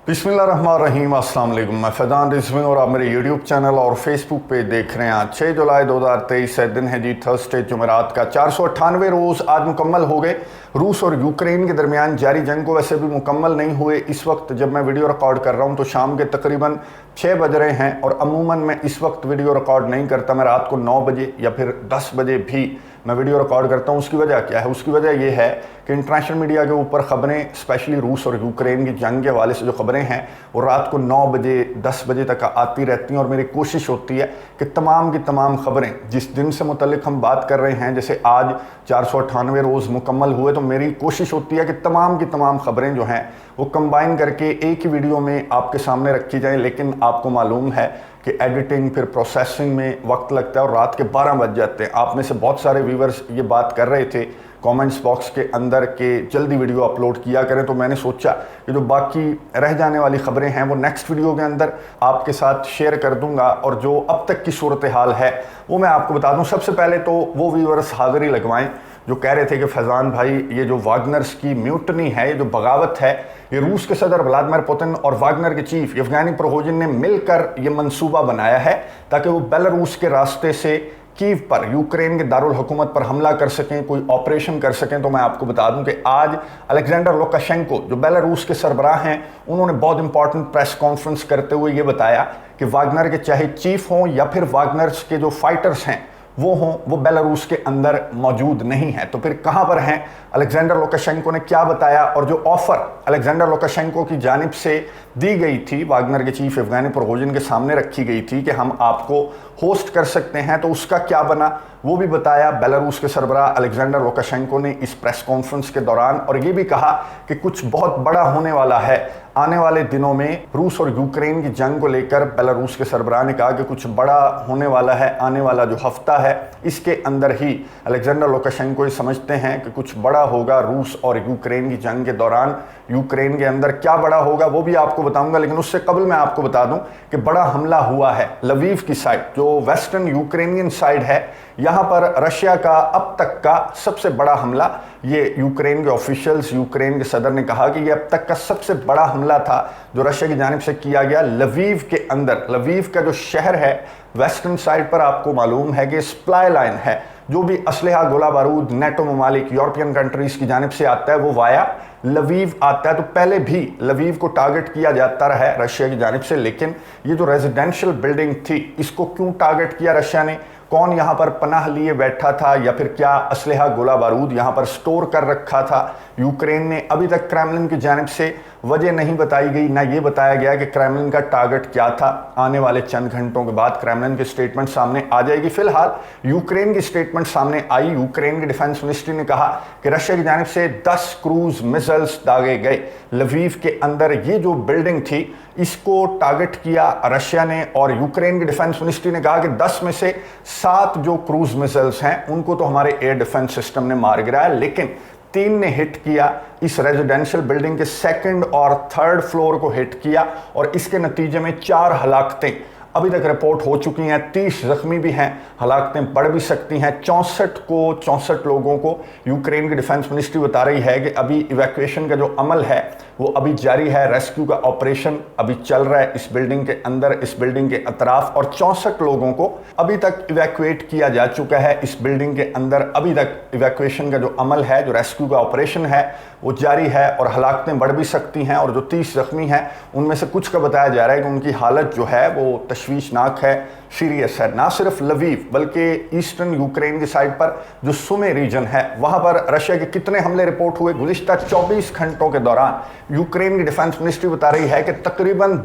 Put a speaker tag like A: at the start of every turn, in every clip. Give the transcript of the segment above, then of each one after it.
A: बिस्मिल्लाहिर्रहमानिर्रहीम, अस्सलाम वालेकुम। मैं फैज़ान रिजवी और आप मेरे यूट्यूब चैनल और फेसबुक पे देख रहे हैं। 6 जुलाई 2023 है, दिन है जी थर्सडे, जुमेरात का। 498 रोज़ आज मुकम्मल हो गए रूस और यूक्रेन के दरमियान जारी जंग को। वैसे भी मुकम्मल नहीं हुए। इस वक्त जब मैं वीडियो रिकॉर्ड कर रहा हूँ तो शाम के तकरीबन 6 बज रहे हैं और अमूमन मैं इस वक्त वीडियो रिकॉर्ड नहीं करता। मैं रात को 9 बजे या फिर 10 बजे भी मैं वीडियो रिकॉर्ड करता हूँ। उसकी वजह क्या है? उसकी वजह यह है कि इंटरनेशनल मीडिया के ऊपर ख़बरें, स्पेशली रूस और यूक्रेन की जंग के हवाले से जो ख़बरें हैं वो रात को 9 बजे 10 बजे तक आती रहती हैं। और मेरी कोशिश होती है कि तमाम की तमाम ख़बरें जिस दिन से मुतल्लिक हम बात कर रहे हैं, जैसे आज 498 रोज़ मुकम्मल हुए, तो मेरी कोशिश होती है कि तमाम की तमाम ख़बरें जो हैं वो कंबाइन करके एक ही वीडियो में आपके सामने रखी जाएँ। लेकिन आपको मालूम है कि एडिटिंग फिर प्रोसेसिंग में वक्त लगता है और रात के 12 बज जाते हैं। आप में से बहुत सारे व्यूवर्स ये बात कर रहे थे कमेंट्स बॉक्स के अंदर के जल्दी वीडियो अपलोड किया करें, तो मैंने सोचा कि जो बाकी रह जाने वाली ख़बरें हैं वो नेक्स्ट वीडियो के अंदर आपके साथ शेयर कर दूंगा और जो अब तक की सूरत हाल है वो मैं आपको बता दूं। सबसे पहले तो वो व्यूवर्स हाज़िरी लगवाएं जो कह रहे थे कि फैज़ान भाई ये जो वागनर्स की म्यूटनी है, ये जो बगावत है, ये रूस के सदर व्लादिमीर पुतिन और वागनर के चीफ येवगेनी प्रिगोजिन ने मिलकर ये मंसूबा बनाया है ताकि वो बेलारूस के रास्ते से कीव पर, यूक्रेन के दारुल हुकूमत पर हमला कर सकें, कोई ऑपरेशन कर सकें। तो मैं आपको बता दूं कि आज अलेक्जेंडर लुकाशेंको जो बेलारूस के सरबराह हैं, उन्होंने बहुत इंपॉर्टेंट प्रेस कॉन्फ्रेंस करते हुए ये बताया कि वागनर के चाहे चीफ हों या फिर वागनर्स के जो फाइटर्स हैं वो हों, वो बेलारूस के अंदर मौजूद नहीं है। तो फिर कहाँ पर हैं? अलेक्जेंडर लुकाशेंको ने क्या बताया और जो ऑफ़र अलेक्जेंडर लुकाशेंको की जानिब से दी गई थी, वागनर के चीफ येवगेनी प्रिगोजिन के सामने रखी गई थी कि हम आपको होस्ट कर सकते हैं, तो उसका क्या बना वो भी बताया बेलारूस के सरबराह अलेक्जेंडर लुकाशेंको ने इस प्रेस कॉन्फ्रेंस के दौरान। और ये भी कहा कि कुछ बहुत बड़ा होने वाला है आने वाले दिनों में। रूस और यूक्रेन की जंग को लेकर बेलारूस के सरबराह ने कहा कि कुछ बड़ा होने वाला है आने वाला जो हफ्ता है, इसके अंदर ही अलेक्जेंडर लुकाशेंको ये समझते हैं कि कुछ बड़ा होगा रूस और यूक्रेन की जंग के दौरान। यूक्रेन के अंदर क्या बड़ा होगा वो भी आपको बताऊंगा, लेकिन उससे कबल मैं आपको बता दूं कि बड़ा हमला हुआ है लवीव की साइड, जो वेस्टर्न यूक्रेनियन साइड है। यहाँ पर रशिया का अब तक का सबसे बड़ा हमला, ये यूक्रेन के ऑफिशियल्स, यूक्रेन के सदर ने कहा कि ये अब तक का सबसे बड़ा हमला था जो रशिया की जानिब से किया गया लवीव के अंदर। लवीव का जो शहर है वेस्टर्न साइड पर, आपको मालूम है कि सप्लाई लाइन है, जो भी असलहा, गोला बारूद नेटो ममालिक, यूरोपियन कंट्रीज़ की जानिब से आता है वो वाया लवीव आता है। तो पहले भी लवीव को टारगेट किया जाता रहा है रशिया की जानिब से, लेकिन ये जो रेजिडेंशियल बिल्डिंग थी इसको क्यों टारगेट किया रशिया ने? कौन यहाँ पर पनाह लिए बैठा था या फिर क्या असलहा, गोला बारूद यहाँ पर स्टोर कर रखा था यूक्रेन ने? अभी तक क्रेमलिन की जानिब से वजह नहीं बताई गई, ना ये बताया गया कि क्रेमलिन का टारगेट क्या था। आने वाले चंद घंटों के बाद क्रेमलिन की स्टेटमेंट सामने आ जाएगी। फिलहाल यूक्रेन की स्टेटमेंट सामने आई। यूक्रेन की डिफेंस मिनिस्ट्री ने कहा कि रशिया की जानिब से 10 क्रूज मिसाइल्स दागे गए लवीव के अंदर। ये जो बिल्डिंग थी इसको टारगेट किया रशिया ने और यूक्रेन की डिफेंस मिनिस्ट्री ने कहा कि 10 में से 7 जो क्रूज मिसाइल्स हैं उनको तो हमारे एयर डिफेंस सिस्टम ने मार गिराया, लेकिन 3 ने हिट किया इस रेजिडेंशियल बिल्डिंग के सेकंड और थर्ड फ्लोर को हिट किया और इसके नतीजे में 4 हलाकतें अभी तक रिपोर्ट हो चुकी हैं। 30 जख्मी भी हैं, हलाकतें बढ़ भी सकती हैं। 64 लोगों को यूक्रेन की डिफेंस मिनिस्ट्री बता रही है कि अभी इवैक्यूएशन का जो अमल है वो अभी जारी है। रेस्क्यू का ऑपरेशन अभी चल रहा है इस बिल्डिंग के अंदर, इस बिल्डिंग के अतराफ, और 64 लोगों को अभी तक इवैक्यूएट किया जा चुका है इस बिल्डिंग के अंदर। अभी तक इवैक्यूएशन का जो अमल है, जो रेस्क्यू का ऑपरेशन है वो जारी है और हलाकतें बढ़ भी सकती हैं। और जो 30 जख्मी हैं उनमें से कुछ का बताया जा रहा है कि उनकी हालत जो है वो तशवीशनाक है, सीरियस है। ना सिर्फ लवीव बल्कि ईस्टर्न यूक्रेन की साइड पर जो सुमे रीजन है वहां पर रशिया के कितने हमले रिपोर्ट हुए गुज़िश्ता 24 घंटों के दौरान? यूक्रेन की डिफेंस मिनिस्ट्री बता रही है कि तकरीबन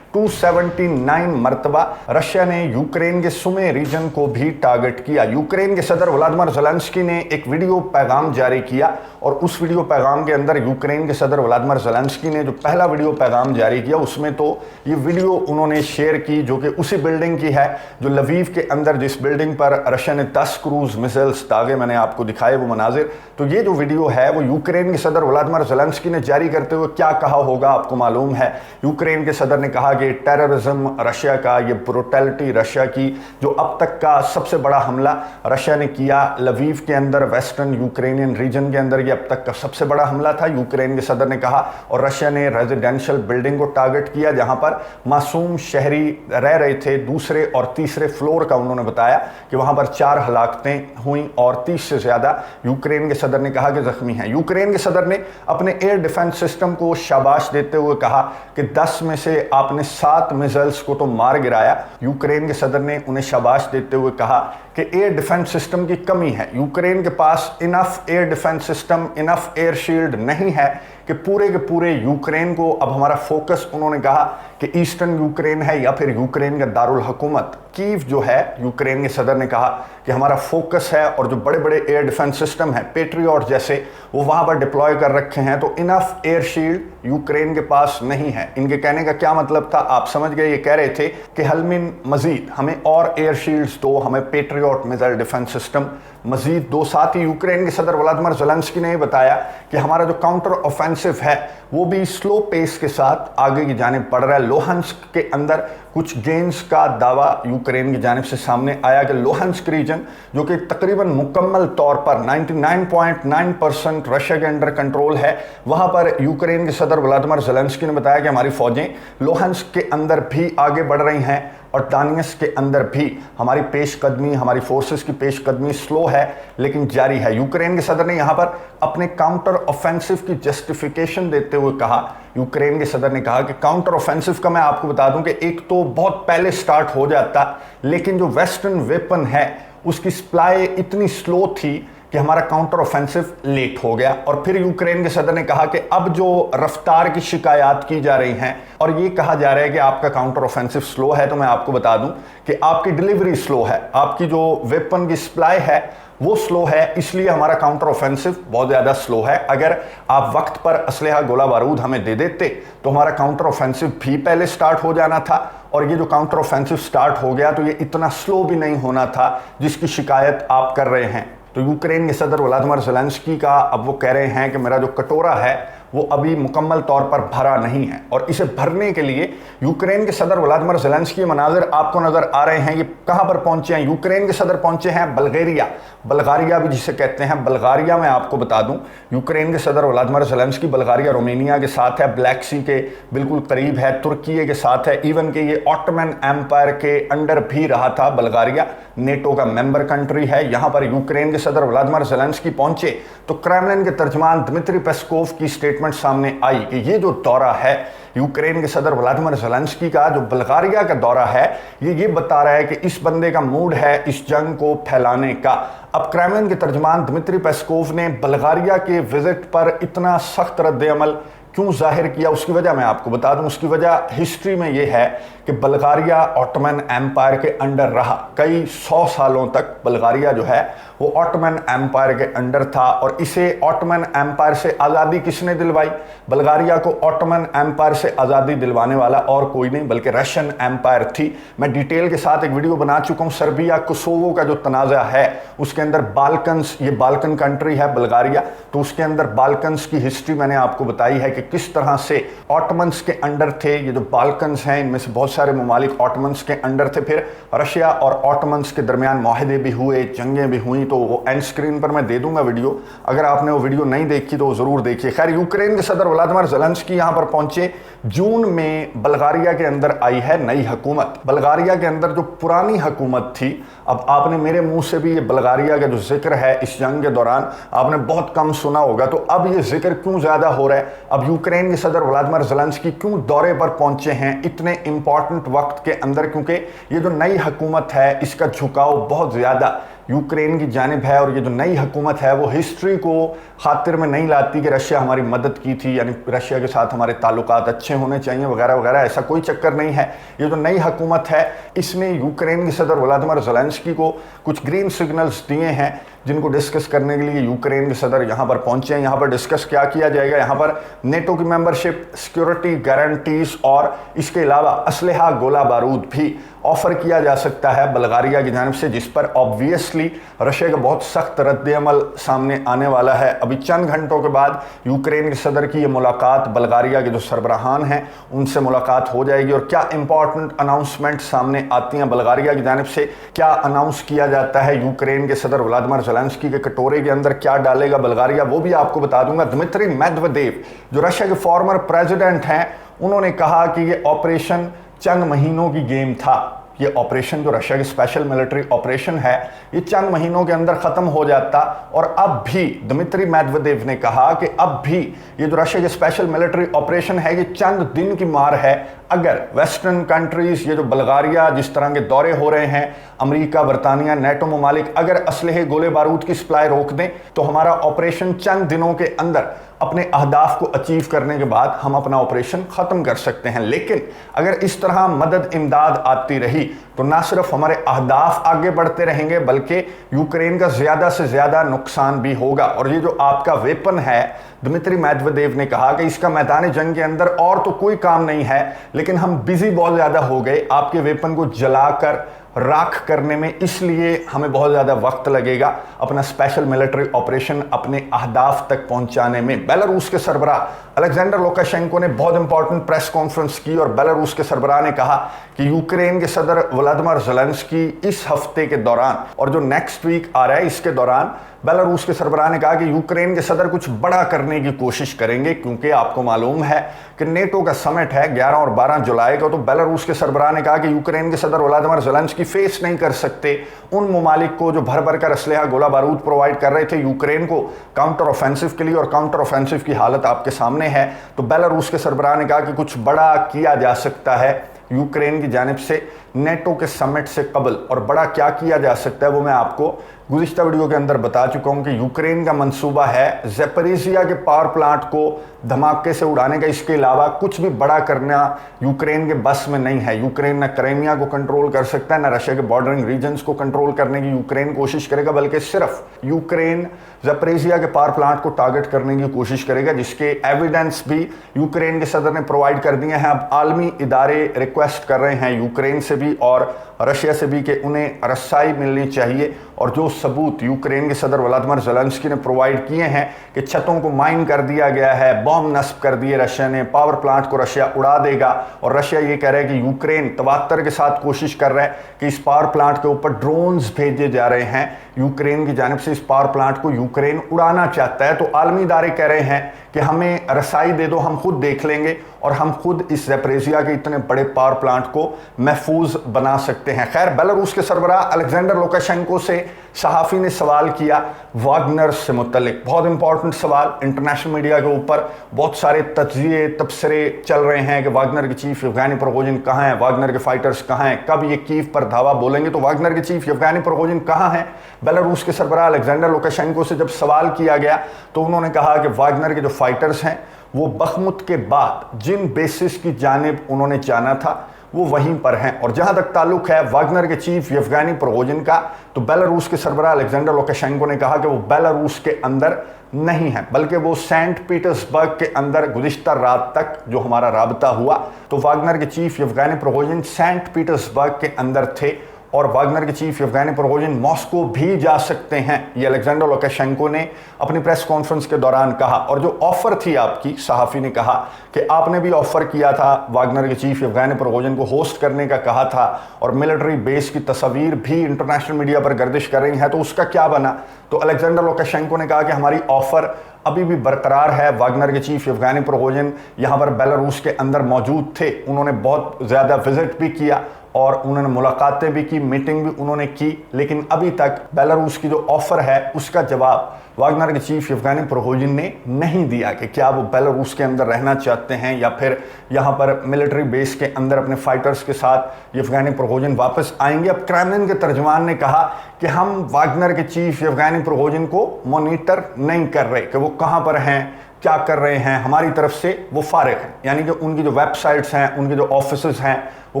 A: 279 मरतबा रशिया ने यूक्रेन के सुमे रीजन को भी टारगेट किया। यूक्रेन के सदर व्लादिमीर ज़ेलेंस्की ने एक वीडियो पैगाम जारी किया और उस वीडियो पैगाम के अंदर यूक्रेन के सदर व्लादिमीर ज़ेलेंस्की ने जो पहला वीडियो पैगाम जारी किया उसमें तो ये वीडियो उन्होंने शेयर की जो कि उसी बिल्डिंग की है जो लवीव के अंदर, जिस बिल्डिंग पर रशिया ने 10 क्रूज मिसाइल्स दागे, मैंने आपको दिखाए वो मनाजिर। तो ये जो वीडियो है वो यूक्रेन के सदर व्लादिमीर ज़ेलेंस्की ने जारी करते हुए क्या कहा होगा आपको मालूम है। यूक्रेन के सदर ने कहा कि ये टेररिज्म रशिया का, ये ब्रुटैलिटी रशिया की, जो अब तक का सबसे बड़ा हमला रशिया ने किया लवीव के अंदर, वेस्टर्न यूक्रेनियन रीजन के अंदर, ये अब तक का सबसे बड़ा हमला था, यूक्रेन के सदर ने कहा। और रशिया ने रेजिडेंशियल बिल्डिंग को टारगेट किया जहां पर मासूम शहरी रह रहे थे। दूसरे और तीसरे फ्लोर का उन्होंने बताया कि वहां पर 4 हलाकतें हुई और 30 से ज्यादा यूक्रेन के सदर ने कहा कि जख्मी हैं। यूक्रेन के सदर ने अपने एयर डिफेंस सिस्टम को शाबाश देते हुए कहा कि 10 में से आपने 7 मिसाइल्स को तो मार गिराया। यूक्रेन के सदर ने उन्हें शाबाश देते हुए कहा कि एयर डिफेंस सिस्टम की कमी है, यूक्रेन के पास enough air defence system, enough air shield नहीं है कि पूरे के पूरे यूक्रेन को, अब हमारा फोकस, उन्होंने कहा कि ईस्टर्न यूक्रेन है या फिर यूक्रेन का दारुल हुकूमत कीव जो है। यूक्रेन के सदर ने कहा कि हमारा फोकस है और जो बड़े बड़े एयर डिफेंस सिस्टम है पेट्रियट जैसे, वो वहां पर डिप्लॉय कर रखे हैं, तो इनफ एयर शील्ड यूक्रेन के पास नहीं है। इनके कहने का क्या मतलब था, आप समझ गए। ये कह रहे थे कि हलमिन मजीद हमें और एयर शील्ड्स दो, हमें पेट्रियट मिसाइल डिफेंस सिस्टम मजीद दो। साथ ही यूक्रेन के सदर व्लादिमीर ज़ेलेंस्की ने बताया कि हमारा जो काउंटर ऑफेंसिव है वो भी स्लो पेस के साथ आगे की जानिब बढ़ रहा है। लोहांस्क के अंदर कुछ गेंस का दावा यूक्रेन की जानिब से सामने आया कि लोहांस्क रीजन, जो कि तकरीबन मुकम्मल तौर पर 99.9% रशिया के अंडर कंट्रोल है, वहां पर यूक्रेन के सदर व्लादिमीर ज़ेलेंस्की ने बताया कि हमारी फौजें लोहांस्क के अंदर भी आगे बढ़ रही हैं और दानियस के अंदर भी हमारी पेशकदमी, हमारी फोर्सेस की पेशकदमी स्लो है लेकिन जारी है। यूक्रेन के सदर ने यहां पर अपने काउंटर ऑफेंसिव की जस्टिफिकेशन देते हुए कहा, यूक्रेन के सदर ने कहा कि काउंटर ऑफेंसिव का मैं आपको बता दूं कि एक तो बहुत पहले स्टार्ट हो जाता, लेकिन जो वेस्टर्न वेपन है उसकी सप्लाई इतनी स्लो थी कि हमारा काउंटर ऑफेंसिव लेट हो गया। और फिर यूक्रेन के सदर ने कहा कि अब जो रफ्तार की शिकायत की जा रही हैं और ये कहा जा रहा है कि आपका काउंटर ऑफेंसिव स्लो है, तो मैं आपको बता दूं कि आपकी डिलीवरी स्लो है, आपकी जो वेपन की सप्लाई है वो स्लो है, इसलिए हमारा काउंटर ऑफेंसिव बहुत ज़्यादा स्लो है। अगर आप वक्त पर असलहा गोला बारूद हमें दे देते तो हमारा काउंटर ऑफेंसिव भी पहले स्टार्ट हो जाना था, और ये जो काउंटर ऑफेंसिव स्टार्ट हो गया तो ये इतना स्लो भी नहीं होना था जिसकी शिकायत आप कर रहे हैं। तो यूक्रेन के सदर व्लादिमीर ज़ेलेंस्की का अब वो कह रहे हैं कि मेरा जो कटोरा है वो अभी मुकम्मल तौर पर भरा नहीं है, और इसे भरने के लिए यूक्रेन के सदर व्लादिमीर ज़ेलेंस्की के मनाजिर आपको नजर आ रहे हैं। ये कहां पर पहुंचे हैं, यूक्रेन के सदर पहुंचे हैं बल्गेरिया, बल्गारिया भी जिसे कहते हैं। बल्गारिया में आपको बता दूं, यूक्रेन के सदर व्लादिमीर ज़ेलेंस्की बल्गारिया रोमेनिया के साथ है, ब्लैक सी के बिल्कुल करीब है, तुर्की के साथ है, इवन के ये ऑटोमन एम्पायर के अंडर भी रहा था। बल्गारिया नेटो का मेंबर कंट्री है। यहां पर यूक्रेन के सदर व्लादिमीर ज़ेलेंस्की पहुंचे तो क्रेमलिन के तर्जमान दिमित्री पेस्कोव की स्टेटमेंट सामने आई कि ये जो दौरा है यूक्रेन के सदर व्लादिमीर ज़ेलेंस्की का, जो बल्गारिया का दौरा है, ये बता रहा है कि इस बंदे का मूड है इस जंग को फैलाने का। अब क्रेमलिन के तर्जमान दिमित्री पेस्कोव ने बल्गारिया के विजिट पर इतना सख्त रद्द-ए-अमल क्यों जाहिर किया, उसकी वजह मैं आपको बता दूं। उसकी वजह हिस्ट्री में यह है कि बल्गारिया ऑटोमन एम्पायर के अंडर रहा, कई 100 सालों तक बल्गारिया जो है वो ऑटोमन एम्पायर के अंडर था। और इसे ऑटोमन एम्पायर से आज़ादी किसने दिलवाई, बल्गारिया को ऑटोमन एम्पायर से आज़ादी दिलवाने वाला और कोई नहीं बल्कि रशियन एम्पायर थी। मैं डिटेल के साथ एक वीडियो बना चुका हूँ। सर्बिया कोसोवो का जो तनाज़ा है उसके अंदर बाल्कन्स, ये बाल्कन कंट्री है बल्गारिया, तो उसके अंदर बाल्कन्स की हिस्ट्री मैंने आपको बताई है कि किस तरह से ऑटोमन्स के अंडर थे। ये जो बाल्कन्स हैं इनमें से बहुत सारे ममालिक ऑटोमन्स के अंडर थे। फिर रशिया और ऑटोमन्स के दरमियान माहदे भी हुए, जंगें भी हुई, तो वो एंड स्क्रीन पर मैं दे दूंगा वीडियो, अगर आपने वो वीडियो नहीं देखी तो ज़रूर देखिए। खैर, यूक्रेन के सदर व्लादिमीर ज़ेलेंस्की यहाँ पर पहुंचे। जून में बल्गारिया के अंदर आई है नई हुकूमत। बल्गारिया के अंदर जो पुरानी हुकूमत थी, अब आपने मेरे मुंह से भी ये बल्गारिया का जो जिक्र है इस जंग के दौरान आपने बहुत कम सुना होगा, तो अब ये जिक्र क्यों ज़्यादा हो रहा है, अब यूक्रेन के सदर व्लादिमीर ज़ेलेंस्की क्यों दौरे पर पहुंचे हैं इतने इंपॉर्टेंट वक्त के अंदर, क्योंकि ये जो नई हुकूमत है इसका झुकाव बहुत ज़्यादा यूक्रेन की जानिब है। और ये जो नई हुकूमत है वो हिस्ट्री को खातिर में नहीं लाती कि रशिया हमारी मदद की थी, यानी रशिया के साथ हमारे ताल्लुकात अच्छे होने चाहिए वगैरह वगैरह, ऐसा कोई चक्कर नहीं है। ये जो नई हुकूमत है इसने यूक्रेन के सदर व्लादिमीर ज़ेलेंस्की को कुछ ग्रीन सिग्नल्स दिए हैं जिनको डिस्कस करने के लिए यूक्रेन के सदर यहाँ पर पहुंचे हैं। यहाँ पर डिस्कस क्या किया जाएगा, यहाँ पर नेटो की मेंबरशिप, सिक्योरिटी गारंटीज और इसके अलावा असलहा गोला बारूद भी ऑफर किया जा सकता है बल्गारिया की जानिब से, जिस पर ऑब्वियसली ऑब्वियसली रशिया का बहुत सख्त रद्द-ए-अमल सामने आने वाला है। अभी चंद घंटों के बाद यूक्रेन के सदर की ये मुलाकात बल्गारिया के जो सरबराहान हैं उनसे मुलाकात हो जाएगी। और क्या इंपॉर्टेंट अनाउंसमेंट सामने आती हैं बल्गारिया की जानिब से, क्या अनाउंस किया जाता है यूक्रेन के सदर व्लादिमीर ज़ेलेंस्की के कटोरे के अंदर, क्या डालेगा बल्गारिया, वो भी आपको बता दूंगा। दिमित्री मेदवेदेव जो रशिया के फॉर्मर प्रेसिडेंट हैं, उन्होंने कहा कि ये ऑपरेशन चंद महीनों की गेम था। ये ऑपरेशन जो रशिया की स्पेशल मिलिट्री ऑपरेशन है, ये चंद महीनों के अंदर खत्म हो जाता। और अब भी दिमित्री मेदवेदेव ने कहा कि अब भी ये जो रशिया की स्पेशल मिलिट्री ऑपरेशन है, ये चंद दिन की मार है। अगर वेस्टर्न कंट्रीज, ये जो बल्गारिया जिस तरह के दौरे हो रहे हैं, अमेरिका, बरतानिया, नेटो ममालिक अगर असलहे गोले बारूद की सप्लाई रोक दें तो हमारा ऑपरेशन चंद दिनों के अंदर अपने अहदाफ को अचीव करने के बाद हम अपना ऑपरेशन खत्म कर सकते हैं। लेकिन अगर इस तरह मदद इमदाद आती रही तो ना सिर्फ हमारे अहदाफ आगे बढ़ते रहेंगे बल्कि यूक्रेन का ज्यादा से ज्यादा नुकसान भी होगा। और ये जो आपका वेपन है, दिमित्री मेदवेदेव ने कहा कि इसका मैदान जंग के अंदर और तो कोई काम नहीं है, लेकिन हम बिजी बहुत ज्यादा हो गए आपके वेपन को जलाकर राख करने में, इसलिए हमें बहुत ज़्यादा वक्त लगेगा अपना स्पेशल मिलिट्री ऑपरेशन अपने अहदाफ तक पहुंचाने में। बेलारूस के सरबराह अलेक्जेंडर लुकाशेंको ने बहुत इंपॉर्टेंट प्रेस कॉन्फ्रेंस की और बेलारूस के सरबराह ने कहा कि यूक्रेन के सदर व्लादिमीर ज़ेलेंस्की इस हफ्ते के दौरान और जो नेक्स्ट वीक आ रहा है इसके दौरान बेलारूस के सरबराह ने कहा कि यूक्रेन के सदर कुछ बड़ा करने की कोशिश करेंगे, क्योंकि आपको मालूम है कि नेटो का समिट है 11 और 12 जुलाई को। तो बेलारूस के सरबराह ने कहा कि यूक्रेन के सदर व्लादिमीर ज़ेलेंस्की फेस नहीं कर सकते उन ममालिक को जो भर भर कर असलहा गोला बारूद प्रोवाइड कर रहे थे यूक्रेन को काउंटर ऑफेंसिव के लिए, और काउंटर ऑफेंसिव की हालत आपके सामने है। तो बेलारूस के सरबराह ने कहा कि कुछ बड़ा किया जा सकता है यूक्रेन की जानिब से नेटो के समिट से कबल। और बड़ा क्या किया जा सकता है वो मैं आपको गुज़िश्ता वीडियो के अंदर बता चुका हूं कि यूक्रेन का मंसूबा है ज़ेपरीज़िया के पावर प्लांट को धमाके से उड़ाने का। इसके अलावा कुछ भी बड़ा करना यूक्रेन के बस में नहीं है। यूक्रेन न क्राइमिया को कंट्रोल कर सकता है, न रशिया के बॉर्डरिंग रीजन्स को कंट्रोल करने की यूक्रेन कोशिश करेगा, बल्कि सिर्फ यूक्रेन ज़ेपरीज़िया के पावर प्लांट को टारगेट करने की कोशिश करेगा, जिसके एविडेंस भी यूक्रेन के सदर ने प्रोवाइड कर दिए हैं। अब आलमी इदारे रिक्वेस्ट कर रहे हैं यूक्रेन से भी और रशिया से भी कि उन्हें रसाई मिलनी चाहिए। और जो सबूत यूक्रेन के सदर व्लादिमीर ज़ेलेंस्की ने प्रोवाइड किए हैं कि छतों को माइन कर दिया गया है, बॉम्ब नस्ब कर दिए रशिया ने, पावर प्लांट को रशिया उड़ा देगा। और रशिया ये कह रहा है कि यूक्रेन तवात्तर के साथ कोशिश कर रहा है कि इस पावर प्लांट के ऊपर ड्रोन्स भेजे जा रहे हैं यूक्रेन की जानिब से, इस पावर प्लांट को यूक्रेन उड़ाना चाहता है। तो आलमी इदारे कह रहे हैं कि हमें रसाई दे दो, हम खुद देख लेंगे और हम खुद इस ज़ेपरीज़िया के इतने बड़े पावर प्लांट को महफूज बना सकते हैं। खैर, बेलारूस के सरबराह अलेक्जेंडर लुकाशेंको से सहाफ़ी ने सवाल किया वागनर से मुतल्लिक, बहुत इंपॉर्टेंट सवाल। इंटरनेशनल मीडिया के ऊपर बहुत सारे तज्ज़िये तबसरे चल रहे हैं कि वागनर के चीफ येवगेनी प्रिगोजिन कहाँ हैं, वागनर के फाइटर्स कहाँ हैं, कब ये कीव पर धावा बोलेंगे। तो वागनर के चीफ येवगेनी प्रिगोजिन कहाँ हैं? बेलारूस के सरबराह अलेक्जेंडर लुकाशेंको से जब सवाल किया गया तो उन्होंने कहा कि वागनर के जो फाइटर्स हैं वो बखमुत के बाद जिन बेसिस की जानिब उन्होंने जाना था वो वहीं पर हैं। और जहां तक ताल्लुक है वागनर के चीफ येवगेनी प्रिगोजिन का, तो बेलारूस के सरबराह अलेक्जेंडर लुकाशेंको ने कहा कि वो बेलारूस के अंदर नहीं है, बल्कि वो सेंट पीटर्सबर्ग के अंदर गुज़िश्ता रात तक जो हमारा राबता हुआ तो वागनर के chief Yevgeny Prigozhin Saint Petersburg के अंदर थे और वागनर के चीफ येवगेनी प्रिगोजिन मॉस्को भी जा सकते हैं, ये अलेक्जेंडर लुकाशेंको ने अपनी प्रेस कॉन्फ्रेंस के दौरान कहा। और जो ऑफर थी आपकी, सहाफ़ी ने कहा कि आपने भी ऑफर किया था वागनर के चीफ येवगेनी प्रिगोजिन को होस्ट करने का कहा था और मिलिट्री बेस की तस्वीर भी इंटरनेशनल मीडिया पर गर्दिश कर रही है, तो उसका क्या बना? तो अलेक्जेंडर लुकाशेंको ने कहा कि हमारी ऑफर अभी भी बरकरार है। वागनर के चीफ येवगेनी प्रिगोजिन यहाँ पर बेलारूस के अंदर मौजूद थे, उन्होंने बहुत ज़्यादा विजिट भी किया और उन्होंने मुलाकातें भी की, मीटिंग भी उन्होंने की, लेकिन अभी तक बेलारूस की जो ऑफ़र है उसका जवाब वागनर के चीफ येवगेनी प्रिगोजिन ने नहीं दिया कि क्या वो बेलारूस के अंदर रहना चाहते हैं या फिर यहाँ पर मिलिट्री बेस के अंदर अपने फाइटर्स के साथ येवगेनी प्रिगोजिन वापस आएंगे। अब क्रेमलिन के तर्जुमान ने कहा कि हम वागनर के चीफ येवगेनी प्रिगोजिन को मॉनिटर नहीं कर रहे कि वो कहाँ पर हैं, क्या कर रहे हैं, हमारी तरफ से वो फारिग हैं। यानी कि उनकी जो वेबसाइट्स हैं, उनके जो ऑफिसेज हैं वो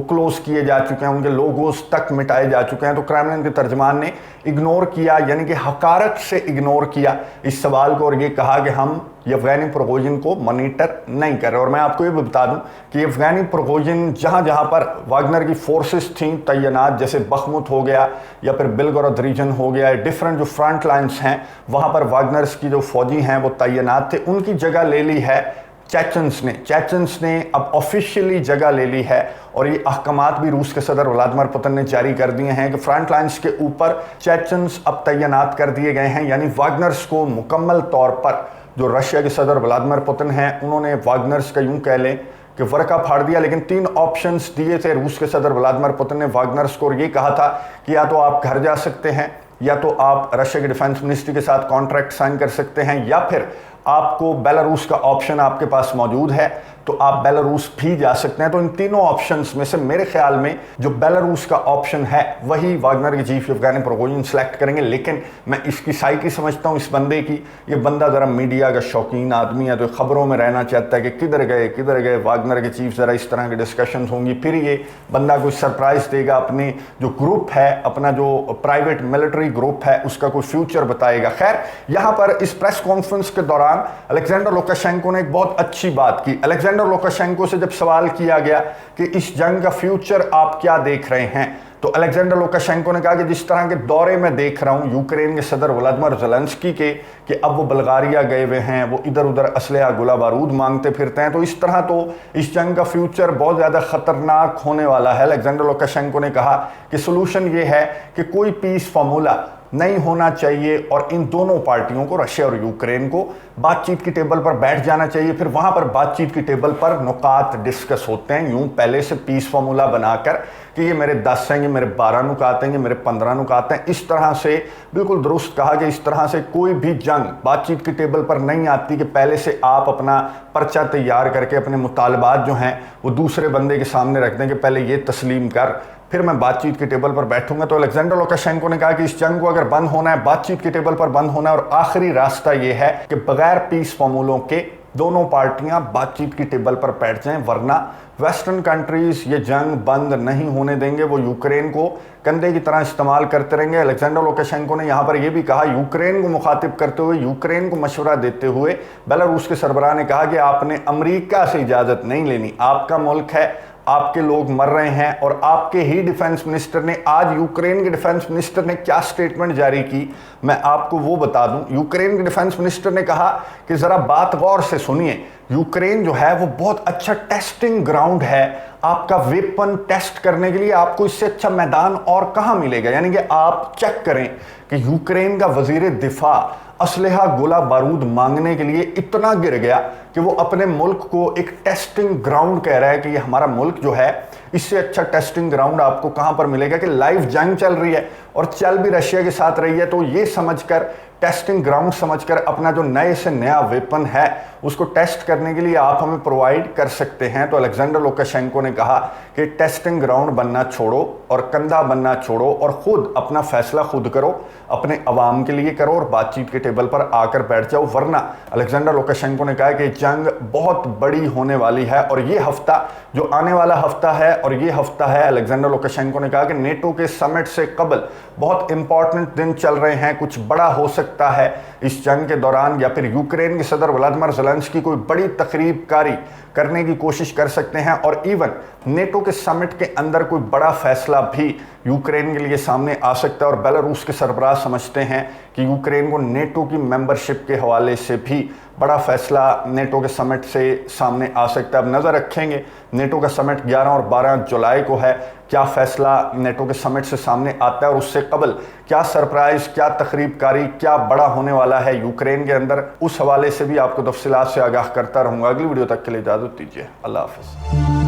A: क्लोज किए जा चुके हैं, उनके लोगोस तक मिटाए जा चुके हैं। तो क्रेमलिन के तर्जमान ने इग्नोर किया, यानी कि हकारत से इग्नोर किया इस सवाल को और ये कहा कि हम ये अफगानी प्रोगोजिन को मॉनिटर नहीं कर रहे। और मैं आपको ये भी बता दूं कि अफगानी प्रोगोजिन जहां जहां पर वागनर की फोर्सेस थी तैनात, जैसे बखमुत हो गया या फिर बिलगोरोद रीजन हो गया, डिफरेंट जो फ्रंट लाइन्स हैं वहां पर वागनर्स की जो फौजी हैं वो तैनात थे, उनकी जगह ले ली है चेचन्स ने अब ऑफिशियली जगह ले ली है। और ये अहकामात भी रूस के सदर व्लादिमीर पुतिन ने जारी कर दिए हैं कि फ्रंट लाइन्स के ऊपर चेचन्स अब तैनात कर दिए गए हैं। यानी वागनर्स को मुकम्मल तौर पर, जो रशिया के सदर व्लादिमीर पुतिन हैं उन्होंने वागनर्स का यूं कह लें कि वर्का फाड़ दिया। लेकिन 3 ऑप्शंस दिए थे रूस के सदर व्लादिमीर पुतिन ने वागनर्स को, और ये कहा था कि या तो आप घर जा सकते हैं, या तो आप रशिया के डिफेंस मिनिस्ट्री के साथ कॉन्ट्रैक्ट साइन कर सकते हैं, या फिर आपको बेलारूस का ऑप्शन आपके पास मौजूद है तो आप बेलारूस भी जा सकते हैं। तो इन तीनों ऑप्शंस में से मेरे ख्याल में जो बेलारूस का ऑप्शन है वही वागनर के चीफ अफगानी प्रोगोजिन सेलेक्ट करेंगे। लेकिन मैं इसकी साइकी समझता हूं इस बंदे की, ये बंदा ज़रा मीडिया का शौकीन आदमी है तो खबरों में रहना चाहता है कि किधर गए वागनर के चीफ, ज़रा इस तरह की डिस्कशंस होंगी, फिर ये बंदा कोई सरप्राइज देगा, अपने जो ग्रुप है, अपना जो प्राइवेट मिलिट्री ग्रुप है उसका कोई फ्यूचर बताएगा। खैर, यहाँ पर इस प्रेस कॉन्फ्रेंस के दौरान अलेक्जेंडर लुकाशेंको ने एक बहुत अच्छी बात की। अलेक्जेंडर लुकाशेंको से जब सवाल किया गया कि इस जंग का फ्यूचर आप क्या देख रहे हैं, तो अलेक्जेंडर लुकाशेंको ने कहा कि जिस तरह के दौरे में देख रहा हूं यूक्रेन के सदर व्लादिमीर ज़ेलेंस्की के, कि अब वो बल्गारिया गए हुए हैं, वो इधर उधर असलहा गोला बारूद मांगते फिरते हैं, तो इस तरह तो इस जंग का फ्यूचर बहुत ज़्यादा खतरनाक होने वाला है। अलेक्जेंडर लुकाशेंको ने कहा कि सोल्यूशन ये है कि कोई पीस फार्मूला नहीं होना चाहिए और इन दोनों पार्टियों को, रशिया और यूक्रेन को, बातचीत की टेबल पर बैठ जाना चाहिए। फिर वहां पर बातचीत की टेबल पर नुकात डिस्कस होते हैं, यूं पहले से पीस फार्मूला बनाकर कि ये मेरे 10 हैं, ये मेरे 12 नुकात हैं, ये मेरे 15 नुकात हैं। इस तरह से बिल्कुल दुरुस्त कहा कि इस तरह से कोई भी जंग बातचीत की टेबल पर नहीं आती कि पहले से आप अपना पर्चा तैयार करके अपने मुतालबात जो हैं वो दूसरे बंदे के सामने रख दें कि पहले ये तस्लीम कर, फिर मैं बातचीत की टेबल पर बैठूंगा। तो अलेक्जेंडर लुकाशेंको ने कहा कि इस जंग को अगर बंद होना है, बातचीत की टेबल पर बंद होना है, और आखिरी रास्ता यह है कि बगैर पीस फार्मूलों के दोनों पार्टियां बातचीत की टेबल पर बैठ जाएं, वरना वेस्टर्न कंट्रीज ये जंग बंद नहीं होने देंगे, वो यूक्रेन को कंधे की तरह इस्तेमाल करते रहेंगे। अलेक्जेंडर लुकाशेंको ने यहाँ पर यह भी कहा, यूक्रेन को मुखातिब करते हुए, यूक्रेन को मशवरा देते हुए, बेलारूस के सरबराह ने कहा कि आपने अमेरिका से इजाज़त नहीं लेनी, आपका मुल्क है, आपके लोग मर रहे हैं। और आपके ही डिफेंस मिनिस्टर ने, आज यूक्रेन के डिफेंस मिनिस्टर ने क्या स्टेटमेंट जारी की, मैं आपको वो बता दूं। यूक्रेन के डिफेंस मिनिस्टर ने कहा कि ज़रा बात गौर से सुनिए, यूक्रेन जो है वो बहुत अच्छा टेस्टिंग ग्राउंड है आपका वेपन टेस्ट करने के लिए, आपको इससे अच्छा मैदान और कहाँ मिलेगा। यानी कि आप चेक करें कि यूक्रेन का वजीर दिफा असलहा गोला बारूद मांगने के लिए इतना गिर गया कि वो अपने मुल्क को एक टेस्टिंग ग्राउंड कह रहा है कि ये हमारा मुल्क जो है, इससे अच्छा टेस्टिंग ग्राउंड आपको कहां पर मिलेगा, कि लाइव जंग चल रही है और चल भी रशिया के साथ रही है। तो ये समझकर, टेस्टिंग ग्राउंड समझकर, अपना जो नए से नया वेपन है उसको टेस्ट करने के लिए आप हमें प्रोवाइड कर सकते हैं। तो अलेक्जेंडर लुकाशेंको ने कहा कि टेस्टिंग ग्राउंड बनना छोड़ो और कंधा बनना छोड़ो और खुद अपना फैसला खुद करो, अपने अवाम के लिए करो और बातचीत के टेबल पर आकर बैठ जाओ, वरना अलेक्जेंडर लुकाशेंको ने कहा कि जंग बहुत बड़ी होने वाली है। और ये हफ्ता जो आने वाला हफ्ता है, और ये हफ्ता है, अलेक्जेंडर लुकाशेंको ने कहा कि नेटो के समिट से कबल बहुत इंपॉर्टेंट दिन चल रहे हैं, कुछ बड़ा हो सकता है इस जंग के दौरान, या फिर यूक्रेन के सदर व्लादिमीर ज़ेलेंस्की कोई बड़ी तकरीबकारी करने की कोशिश कर सकते हैं, और इवन नेटो के समिट के अंदर कोई बड़ा फैसला भी यूक्रेन के लिए सामने आ सकता है। और बेलारूस के सरबराह समझते हैं कि यूक्रेन को नेटो की मेंबरशिप के हवाले से भी बड़ा फैसला नेटो के समिट से सामने आ सकता है। अब नज़र रखेंगे, नेटो का समिट 11 और 12 जुलाई को है, क्या फैसला नेटो के समिट से सामने आता है और उससे कबल क्या सरप्राइज, क्या तकरीबकारी, क्या बड़ा होने वाला है यूक्रेन के अंदर, उस हवाले से भी आपको तफसीलात से आगाह करता रहूँगा। अगली वीडियो तक के लिए इजाज़त दीजिए। अल्लाह हाफ़िज़।